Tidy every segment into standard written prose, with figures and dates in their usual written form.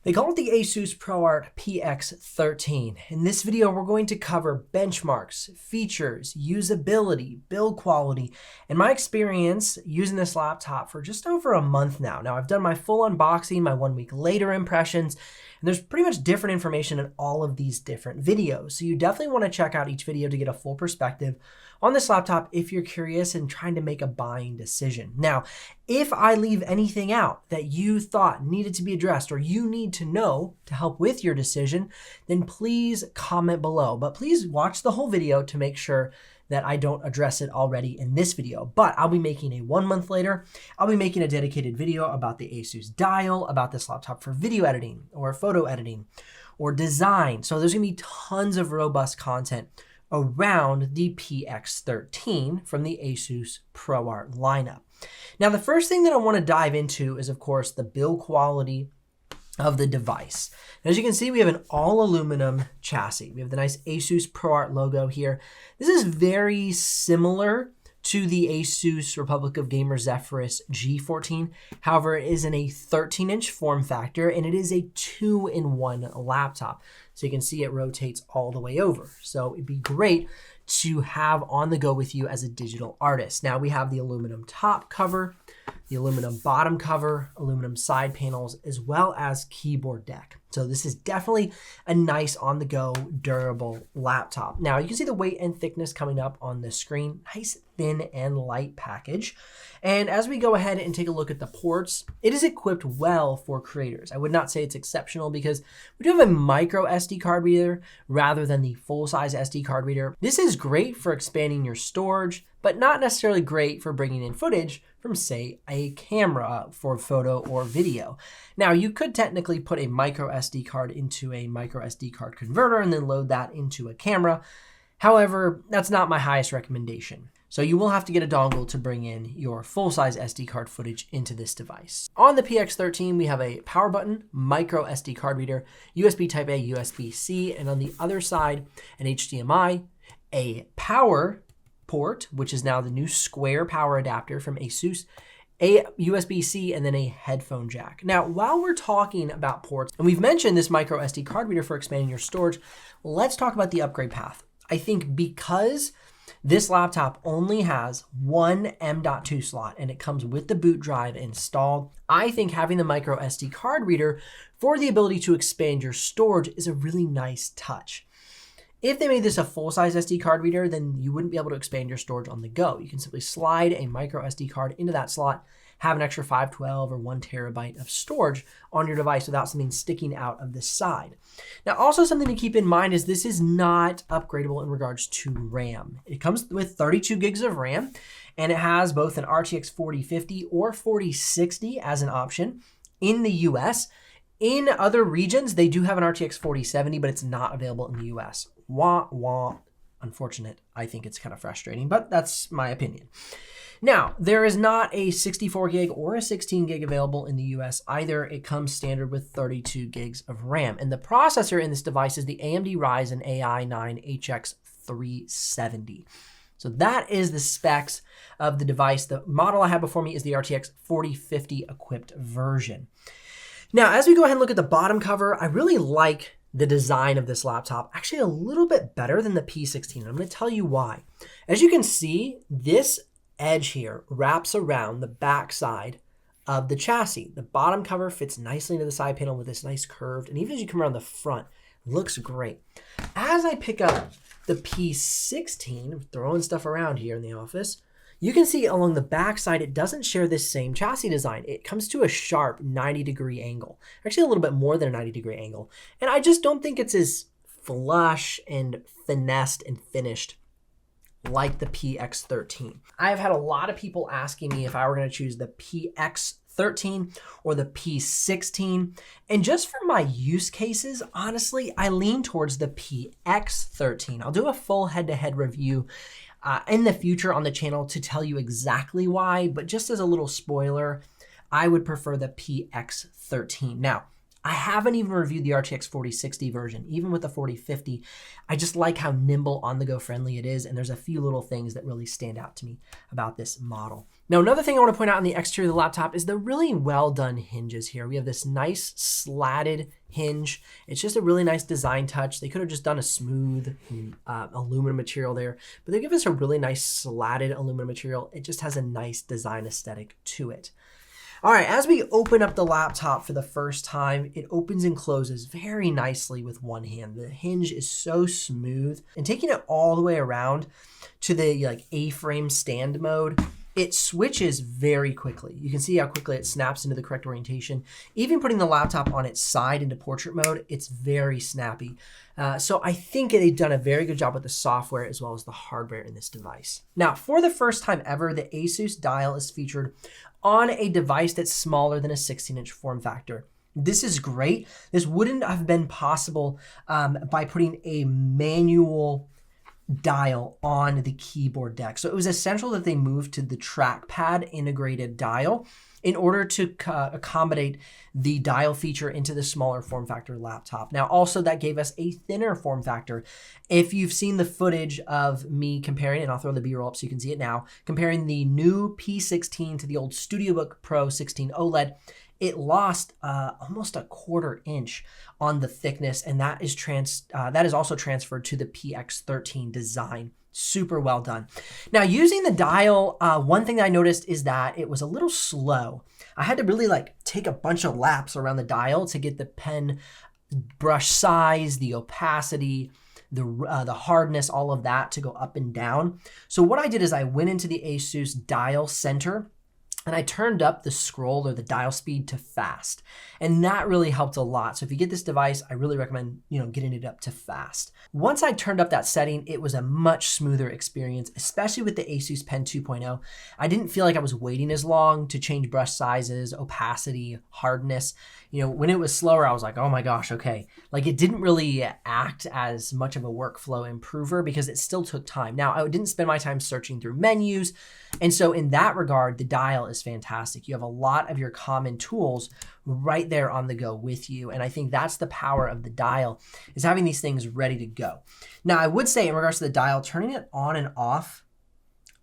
They call it the ASUS ProArt PX13. In this video, we're going to cover benchmarks, features, usability, build quality, and my experience using this laptop for just over a month now. Now, I've done my full unboxing, my 1 week later impressions, and there's pretty much different information in all of these different videos. So you definitely want to check out each video to get a full perspective on this laptop if you're curious and trying to make a buying decision. Now, if I leave anything out that you thought needed to be addressed or you need to know to help with your decision, then please comment below. But please watch the whole video to make sure that I don't address it already in this video. But I'll be making a 1 month later, I'll be making a dedicated video about the ASUS Dial, about this laptop for video editing or photo editing or design. So there's gonna be tons of robust content around the PX13 from the ASUS ProArt lineup. Now, the first thing that I want to dive into is, of course, the build quality of the device. And as you can see, we have an all aluminum chassis. We have the nice ASUS ProArt logo here. This is very similar to the ASUS Republic of Gamers Zephyrus G14. However, it is in a 13-inch form factor and it is a 2-in-1 laptop. So you can see it rotates all the way over. So it'd be great to have on the go with you as a digital artist. Now we have the aluminum top cover, the aluminum bottom cover, aluminum side panels, as well as keyboard deck. So this is definitely a nice on-the-go, durable laptop. Now you can see the weight and thickness coming up on the screen. Nice, thin, and light package. And as we go ahead and take a look at the ports, it is equipped well for creators. I would not say it's exceptional because we do have a micro SD card reader rather than the full-size SD card reader. This is great for expanding your storage, but not necessarily great for bringing in footage from, say, a camera for photo or video. Now, you could technically put a micro SD card into a micro SD card converter and then load that into a camera. However, that's not my highest recommendation. So you will have to get a dongle to bring in your full-size SD card footage into this device. On the PX13, we have a power button, micro SD card reader, USB Type-A, USB-C, and on the other side, an HDMI, a power port, which is now the new square power adapter from ASUS, a USB-C, and then a headphone jack. Now, while we're talking about ports, and we've mentioned this micro SD card reader for expanding your storage, let's talk about the upgrade path. I think because this laptop only has one M.2 slot and it comes with the boot drive installed, I think having the micro SD card reader for the ability to expand your storage is a really nice touch. If they made this a full-size SD card reader, then you wouldn't be able to expand your storage on the go. You can simply slide a micro SD card into that slot, have an extra 512 or 1 terabyte of storage on your device without something sticking out of the side. Now, also something to keep in mind is this is not upgradable in regards to RAM. It comes with 32 gigs of RAM, and it has both an RTX 4050 or 4060 as an option in the US. In other regions, they do have an RTX 4070, but it's not available in the US. Wah, wah. Unfortunate. I think it's kind of frustrating, but that's my opinion. Now, there is not a 64 gig or a 16 gig available in the US either. It comes standard with 32 gigs of RAM. And the processor in this device is the AMD Ryzen AI9 HX370. So that is the specs of the device. The model I have before me is the RTX 4050 equipped version. Now, as we go ahead and look at the bottom cover, I really like the design of this laptop, actually a little bit better than the P16. I'm going to tell you why. As you can see, this edge here wraps around the back side of the chassis. The bottom cover fits nicely into the side panel with this nice curved, and even as you come around the front, it looks great. As I pick up the P16, throwing stuff around here in the office, you can see along the back side, it doesn't share this same chassis design. It comes to a sharp 90-degree angle, actually a little bit more than a 90-degree angle. And I just don't think it's as flush and finessed and finished like the PX13. I've had a lot of people asking me if I were going to choose the PX13 or the P16. And just for my use cases, honestly, I lean towards the PX13. I'll do a full head-to-head review in the future on the channel to tell you exactly why, but just as a little spoiler, I would prefer the PX13. Now, I haven't even reviewed the RTX 4060 version, even with the 4050. I just like how nimble, on-the-go friendly it is, and there's a few little things that really stand out to me about this model. Now, another thing I want to point out on the exterior of the laptop is the really well done hinges here. We have this nice slatted hinge. It's just a really nice design touch. They could have just done a smooth aluminum material there, but they give us a really nice slatted aluminum material. It just has a nice design aesthetic to it. All right, as we open up the laptop for the first time, it opens and closes very nicely with one hand. The hinge is so smooth, and taking it all the way around to the A-frame stand mode, it switches very quickly. You can see how quickly it snaps into the correct orientation. Even putting the laptop on its side into portrait mode, it's very snappy. So I think they've done a very good job with the software as well as the hardware in this device. Now, for the first time ever, the ASUS Dial is featured on a device that's smaller than a 16-inch form factor. This is great. This wouldn't have been possible by putting a manual dial on the keyboard deck. So it was essential that they moved to the trackpad integrated dial in order to accommodate the dial feature into the smaller form factor laptop. Now, also that gave us a thinner form factor. If you've seen the footage of me comparing, and I'll throw the B-roll up so you can see it now, comparing the new P16 to the old StudioBook Pro 16 OLED, it lost almost a 1/4 inch on the thickness, and that is also transferred to the PX13 design. Super well done. Now, using the dial, one thing that I noticed is that it was a little slow. I had to really take a bunch of laps around the dial to get the pen brush size, the opacity, the hardness, all of that to go up and down. So what I did is I went into the ASUS Dial Center, and I turned up the scroll or the dial speed to fast. And that really helped a lot. So if you get this device, I really recommend, getting it up to fast. Once I turned up that setting, it was a much smoother experience, especially with the ASUS Pen 2.0. I didn't feel like I was waiting as long to change brush sizes, opacity, hardness. When it was slower, I was like, oh my gosh, okay. It didn't really act as much of a workflow improver because it still took time. Now, I didn't spend my time searching through menus. And so in that regard, the dial is fantastic. You have a lot of your common tools right there on the go with you. And I think that's the power of the dial, is having these things ready to go. Now, I would say in regards to the dial, turning it on and off,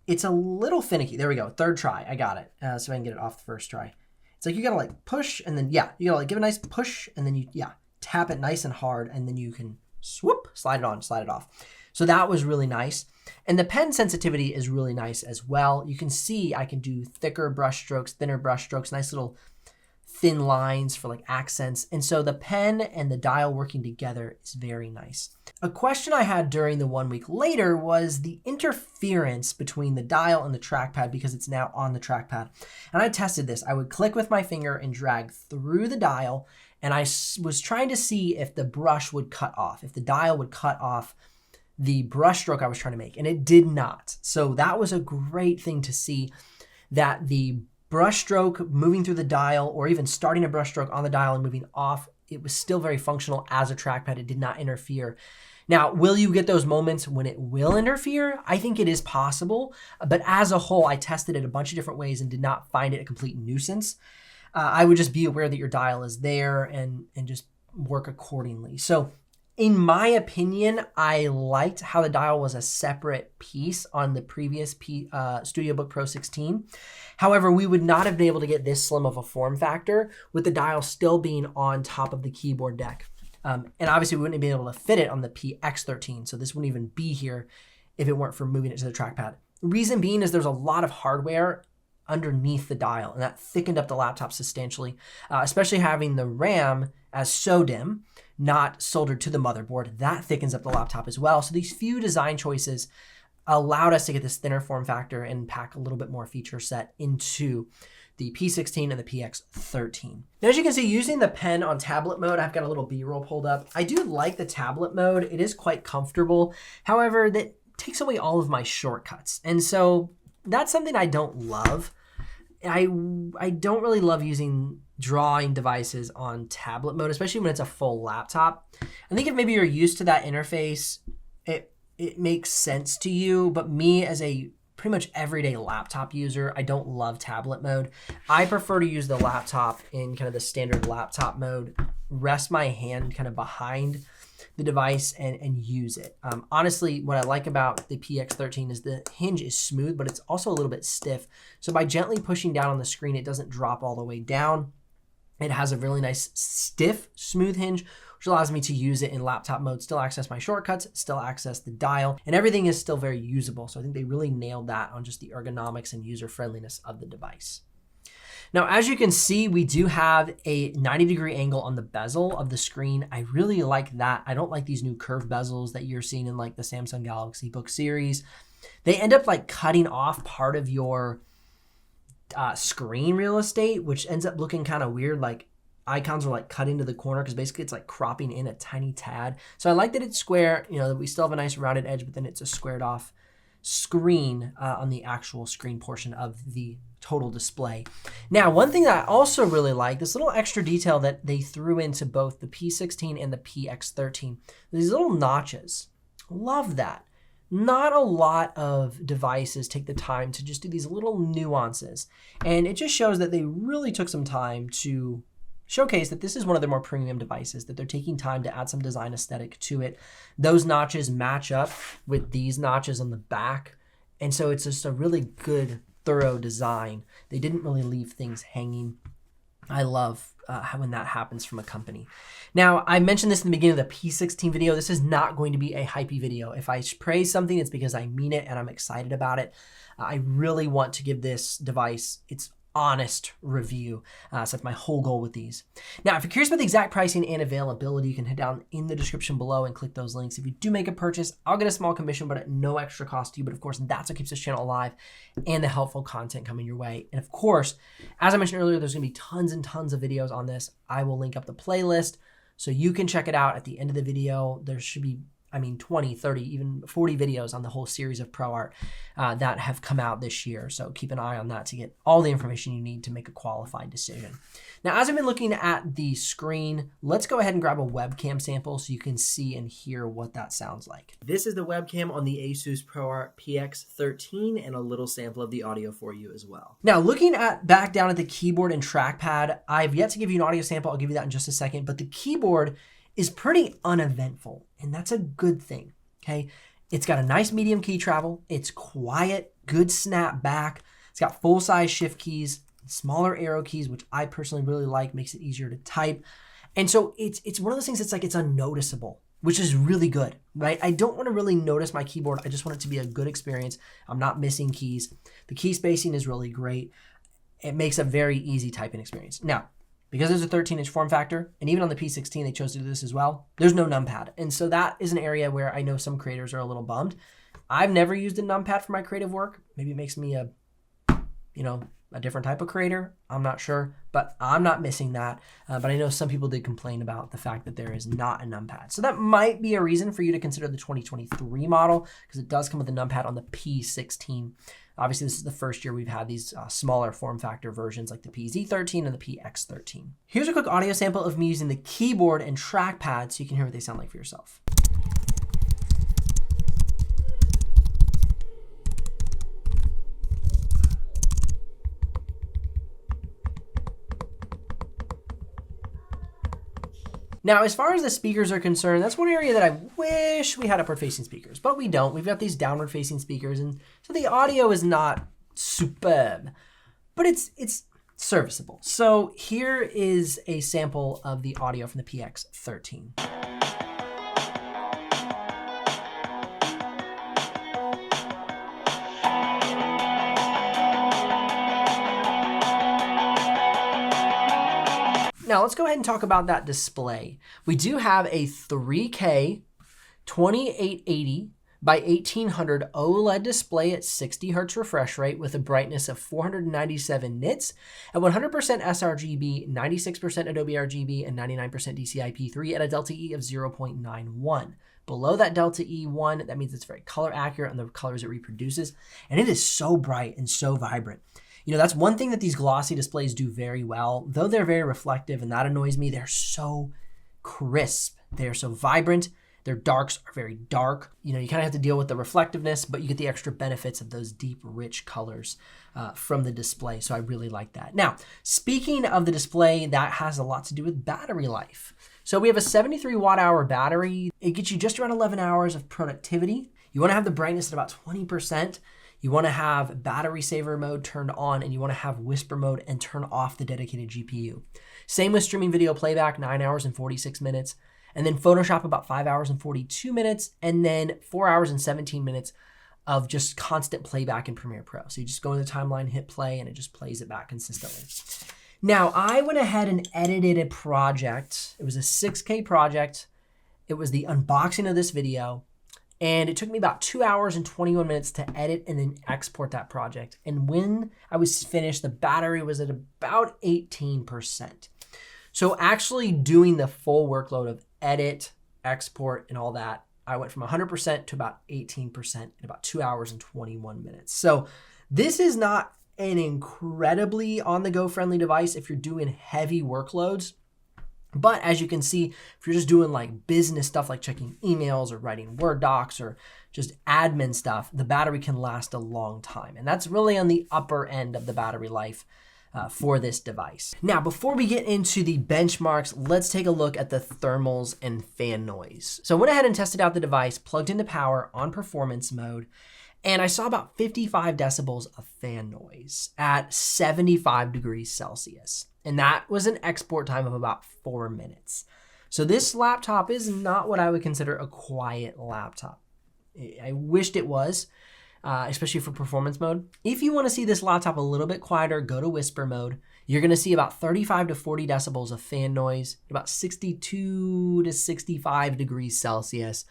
it's a little finicky. There we go. Third try. I got it. So I can get it off the first try. It's you gotta push and then, you gotta give a nice push and then you, tap it nice and hard and then you can swoop, slide it on, slide it off. So that was really nice. And the pen sensitivity is really nice as well. You can see I can do thicker brush strokes, thinner brush strokes, nice little thin lines for accents. And so the pen and the dial working together is very nice. A question I had during the 1 week later was the interference between the dial and the trackpad because it's now on the trackpad. And I tested this. I would click with my finger and drag through the dial, and I was trying to see if the brush would cut off, if the dial would cut off the brush stroke I was trying to make, and it did not. So that was a great thing to see, that the brush stroke moving through the dial or even starting a brush stroke on the dial and moving off, it was still very functional as a trackpad. It did not interfere. Now, will you get those moments when it will interfere? I think it is possible, but as a whole, I tested it a bunch of different ways and did not find it a complete nuisance. I would just be aware that your dial is there and just work accordingly. So in my opinion, I liked how the dial was a separate piece on the previous StudioBook Pro 16. However, we would not have been able to get this slim of a form factor with the dial still being on top of the keyboard deck. And obviously, we wouldn't have been able to fit it on the PX13, so this wouldn't even be here if it weren't for moving it to the trackpad. Reason being is there's a lot of hardware underneath the dial, and that thickened up the laptop substantially, especially having the RAM as SODIMM, not soldered to the motherboard. That thickens up the laptop as well. So these few design choices allowed us to get this thinner form factor and pack a little bit more feature set into the P16 and the PX13. Now, as you can see, using the pen on tablet mode, I've got a little B-roll pulled up. I do like the tablet mode. It is quite comfortable. However, that takes away all of my shortcuts. And so that's something I don't love. I don't really love using drawing devices on tablet mode, especially when it's a full laptop. I think if maybe you're used to that interface, it makes sense to you. But me as a pretty much everyday laptop user, I don't love tablet mode. I prefer to use the laptop in kind of the standard laptop mode, rest my hand kind of behind the device and use it. Honestly, what I like about the PX13 is the hinge is smooth, but it's also a little bit stiff. So by gently pushing down on the screen, it doesn't drop all the way down. It has a really nice, stiff, smooth hinge, which allows me to use it in laptop mode, still access my shortcuts, still access the dial, and everything is still very usable. So I think they really nailed that on just the ergonomics and user friendliness of the device. Now, as you can see, we do have a 90-degree angle on the bezel of the screen. I really like that. I don't like these new curved bezels that you're seeing in like the Samsung Galaxy Book series. They end up like cutting off part of your screen real estate, which ends up looking kind of weird. Like icons are like cut into the corner because basically it's like cropping in a tiny tad. So I like that it's square, you know, that we still have a nice rounded edge, but then it's a squared off screen on the actual screen portion of the total display. Now, one thing that I also really like, this little extra detail that they threw into both the P16 and the PX13, these little notches. Love that. Not a lot of devices take the time to just do these little nuances. And it just shows that they really took some time to showcase that this is one of their more premium devices, that they're taking time to add some design aesthetic to it. Those notches match up with these notches on the back. And so it's just a really good, thorough design. They didn't really leave things hanging. I love when that happens from a company. Now, I mentioned this in the beginning of the P16 video. This is not going to be a hypey video. If I praise something, it's because I mean it and I'm excited about it. I really want to give this device its honest review. So that's my whole goal with these. Now, if you're curious about the exact pricing and availability, you can head down in the description below and click those links. If you do make a purchase, I'll get a small commission, but at no extra cost to you. But of course, that's what keeps this channel alive and the helpful content coming your way. And of course, as I mentioned earlier, there's gonna be tons and tons of videos on this. I will link up the playlist so you can check it out at the end of the video. There should be 20, 30, even 40 videos on the whole series of ProArt that have come out this year. So keep an eye on that to get all the information you need to make a qualified decision. Now, as I've been looking at the screen, let's go ahead and grab a webcam sample so you can see and hear what that sounds like. This is the webcam on the ASUS ProArt PX13 and a little sample of the audio for you as well. Now, looking back down at the keyboard and trackpad, I've yet to give you an audio sample. I'll give you that in just a second, but the keyboard is pretty uneventful, and that's a good thing, okay? It's got a nice medium key travel. It's quiet, good snap back. It's got full-size shift keys, smaller arrow keys, which I personally really like, makes it easier to type. And so it's one of those things that's like it's unnoticeable, which is really good, right? I don't want to really notice my keyboard. I just want it to be a good experience. I'm not missing keys. The key spacing is really great. It makes a very easy typing experience. Now, because there's a 13-inch form factor, and even on the P16, they chose to do this as well, there's no numpad. And so that is an area where I know some creators are a little bummed. I've never used a numpad for my creative work. Maybe it makes me a different type of creator. I'm not sure, but I'm not missing that. But I know some people did complain about the fact that there is not a numpad. So that might be a reason for you to consider the 2023 model, because it does come with a numpad on the P16. Obviously, this is the first year we've had these smaller form factor versions like the PZ13 and the PX13. Here's a quick audio sample of me using the keyboard and trackpad so you can hear what they sound like for yourself. Now, as far as the speakers are concerned, that's one area that I wish we had upward-facing speakers, but we don't. We've got these downward-facing speakers, and so the audio is not superb, but it's serviceable. So here is a sample of the audio from the PX13. Now let's go ahead and talk about that display. We do have a 3K 2880 by 1800 OLED display at 60 Hz refresh rate with a brightness of 497 nits at 100% sRGB, 96% Adobe RGB, and 99% DCI-P3 at a delta E of 0.91. Below that delta E1, that means it's very color accurate on the colors it reproduces, and it is so bright and so vibrant. You know, that's one thing that these glossy displays do very well. Though they're very reflective, and that annoys me, they're so crisp. They're so vibrant. Their darks are very dark. You know, you kind of have to deal with the reflectiveness, but you get the extra benefits of those deep, rich colors from the display. So I really like that. Now, speaking of the display, that has a lot to do with battery life. So we have a 73 watt hour battery. It gets you just around 11 hours of productivity. You want to have the brightness at about 20%. You want to have battery saver mode turned on, and you want to have whisper mode and turn off the dedicated GPU. Same with streaming video playback, 9 hours and 46 minutes. And then Photoshop about 5 hours and 42 minutes. And then 4 hours and 17 minutes of just constant playback in Premiere Pro. So you just go in the timeline, hit play, and it just plays it back consistently. Now, I went ahead and edited a project. It was a 6K project. It was the unboxing of this video. And it took me about 2 hours and 21 minutes to edit and then export that project. And when I was finished, the battery was at about 18%. So actually doing the full workload of edit, export, and all that, I went from 100% to about 18% in about 2 hours and 21 minutes. So this is not an incredibly on-the-go friendly device if you're doing heavy workloads. But as you can see, if you're just doing like business stuff like checking emails or writing Word docs or just admin stuff, the battery can last a long time. And that's really on the upper end of the battery life for this device. Now, before we get into the benchmarks, let's take a look at the thermals and fan noise. So I went ahead and tested out the device, plugged into power on performance mode, and I saw about 55 decibels of fan noise at 75 degrees Celsius. And that was an export time of about 4 minutes. So this laptop is not what I would consider a quiet laptop. I wished it was, especially for performance mode. If you want to see this laptop a little bit quieter, go to whisper mode. You're going to see about 35 to 40 decibels of fan noise, about 62 to 65 degrees Celsius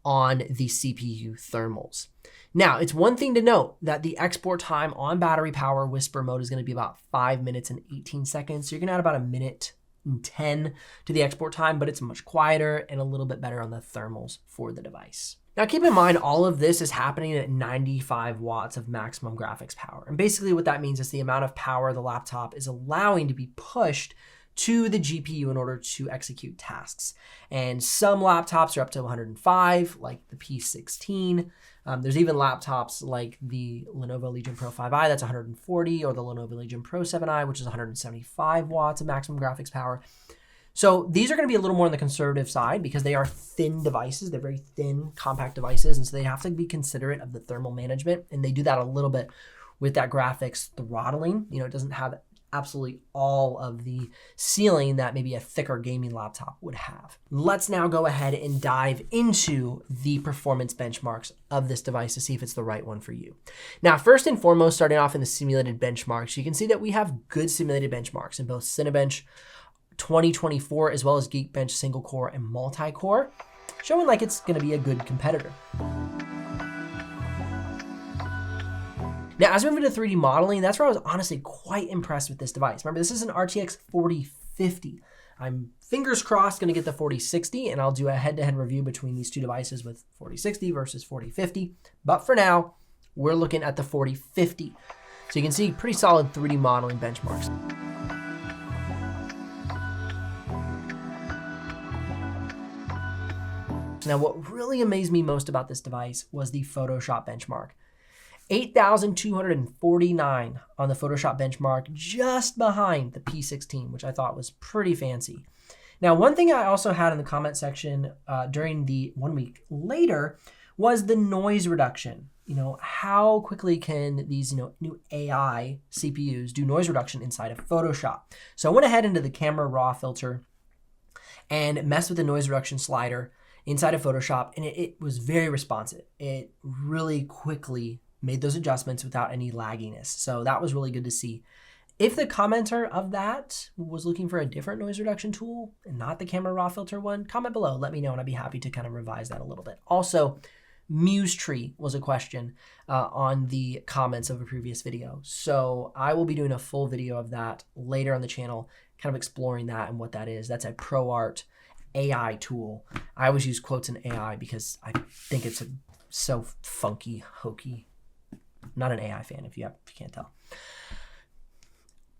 on the CPU thermals. Now, it's one thing to note that the export time on battery power whisper mode is going to be about 5 minutes and 18 seconds. So you're going to add about a minute and 10 to the export time, but it's much quieter and a little bit better on the thermals for the device. Now, keep in mind, all of this is happening at 95 watts of maximum graphics power. And basically what that means is the amount of power the laptop is allowing to be pushed to the GPU in order to execute tasks. And some laptops are up to 105, like the P16. There's even laptops like the Lenovo Legion Pro 5i, that's 140, or the Lenovo Legion Pro 7i, which is 175 watts of maximum graphics power. So these are going to be a little more on the conservative side because they are thin devices. They're very thin, compact devices, and so they have to be considerate of the thermal management, and they do that a little bit with that graphics throttling. You know, it doesn't have absolutely all of the ceiling that maybe a thicker gaming laptop would have. Let's now go ahead and dive into the performance benchmarks of this device to see if it's the right one for you. Now, first and foremost, starting off in the simulated benchmarks, you can see that we have good simulated benchmarks in both Cinebench 2024 as well as Geekbench single core and multi-core, showing like it's going to be a good competitor. Now, as we move into 3D modeling, that's where I was honestly quite impressed with this device. Remember, this is an RTX 4050. I'm fingers crossed going to get the 4060, and I'll do a head-to-head review between these two devices with 4060 versus 4050. But for now, we're looking at the 4050. So you can see pretty solid 3D modeling benchmarks. Now, what really amazed me most about this device was the Photoshop benchmark. 8,249 on the Photoshop benchmark, just behind the P16, which I thought was pretty fancy. Now, one thing I also had in the comment section during the 1 week later was the noise reduction. You know, how quickly can these new AI CPUs do noise reduction inside of Photoshop? So I went ahead into the camera raw filter and messed with the noise reduction slider inside of Photoshop, and it was very responsive. It really quickly made those adjustments without any lagginess. So that was really good to see. If the commenter of that was looking for a different noise reduction tool and not the camera raw filter one, comment below, let me know, and I'd be happy to kind of revise that a little bit. Also, Muse tree was a question on the comments of a previous video. So I will be doing a full video of that later on the channel, kind of exploring that and what that is. That's a ProArt AI tool. I always use quotes in AI because I think it's so funky, hokey. I'm not an AI fan if you can't tell.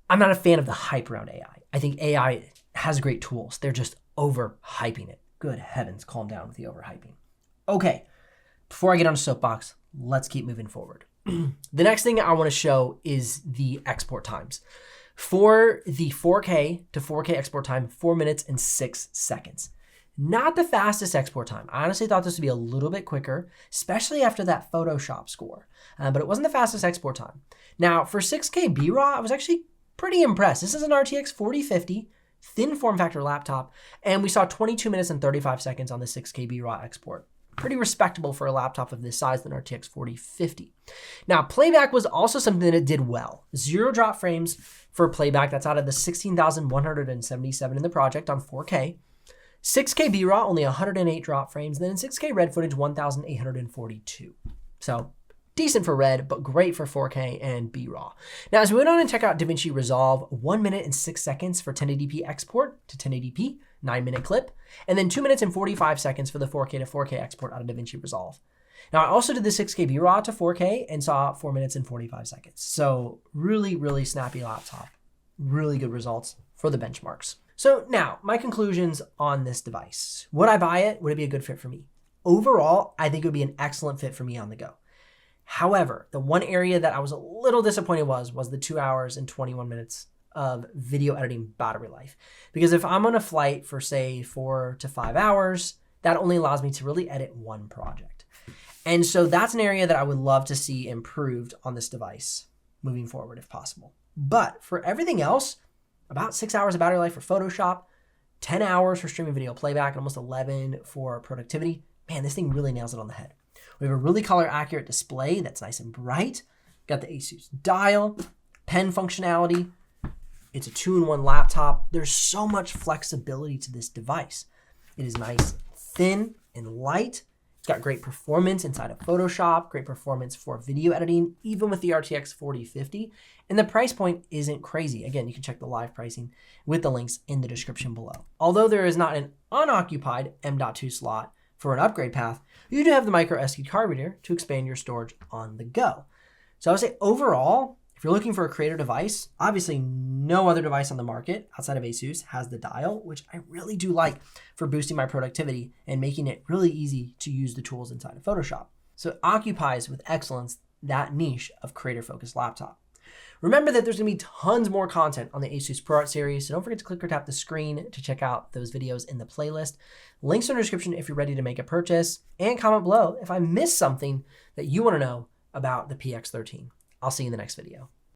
I'm not a fan of the hype around AI. I think AI has great tools. They're just overhyping it. Good heavens, calm down with the overhyping. Okay, before I get on a soapbox, let's keep moving forward. The next thing I want to show is the export times. For the 4K to 4K export time, 4 minutes and 6 seconds. Not the fastest export time. I honestly thought this would be a little bit quicker, especially after that Photoshop score, but it wasn't the fastest export time. Now for 6K B-RAW, I was actually pretty impressed. This is an RTX 4050, thin form factor laptop, and we saw 22 minutes and 35 seconds on the 6K B-RAW export. Pretty respectable for a laptop of this size than RTX 4050. Now, playback was also something that it did well. 0 drop frames for playback. That's out of the 16,177 in the project on 4K. 6K B-RAW, only 108 drop frames. Then in 6K red footage, 1,842. So decent for red, but great for 4K and B-RAW. Now, as we went on and check out DaVinci Resolve, 1 minute and 6 seconds for 1080p export to 1080p, 9-minute clip, and then 2 minutes and 45 seconds for the 4K to 4K export out of DaVinci Resolve. Now, I also did the 6K B-RAW to 4K and saw 4 minutes and 45 seconds. So really, really snappy laptop. Really good results for the benchmarks. So now, my conclusions on this device. Would I buy it? Would it be a good fit for me? Overall, I think it would be an excellent fit for me on the go. However, the one area that I was a little disappointed was the 2 hours and 21 minutes of video editing battery life. Because if I'm on a flight for say 4 to 5 hours, that only allows me to really edit one project. And so that's an area that I would love to see improved on this device moving forward if possible. But for everything else, about 6 hours of battery life for Photoshop, 10 hours for streaming video playback, and almost 11 for productivity. Man, this thing really nails it on the head. We have a really color accurate display that's nice and bright. Got the ASUS Dial, pen functionality. It's a 2-in-1 laptop. There's so much flexibility to this device. It is nice, thin, and light. It's got great performance inside of Photoshop, great performance for video editing, even with the RTX 4050. And the price point isn't crazy. Again, you can check the live pricing with the links in the description below. Although there is not an unoccupied M.2 slot for an upgrade path, you do have the micro SD card reader to expand your storage on the go. So I would say overall, if you're looking for a creator device, obviously no other device on the market outside of ASUS has the Dial, which I really do like for boosting my productivity and making it really easy to use the tools inside of Photoshop. So it occupies with excellence that niche of creator-focused laptop. Remember that there's going to be tons more content on the ASUS ProArt series, so don't forget to click or tap the screen to check out those videos in the playlist. Links are in the description if you're ready to make a purchase, and comment below if I missed something that you want to know about the PX13. I'll see you in the next video.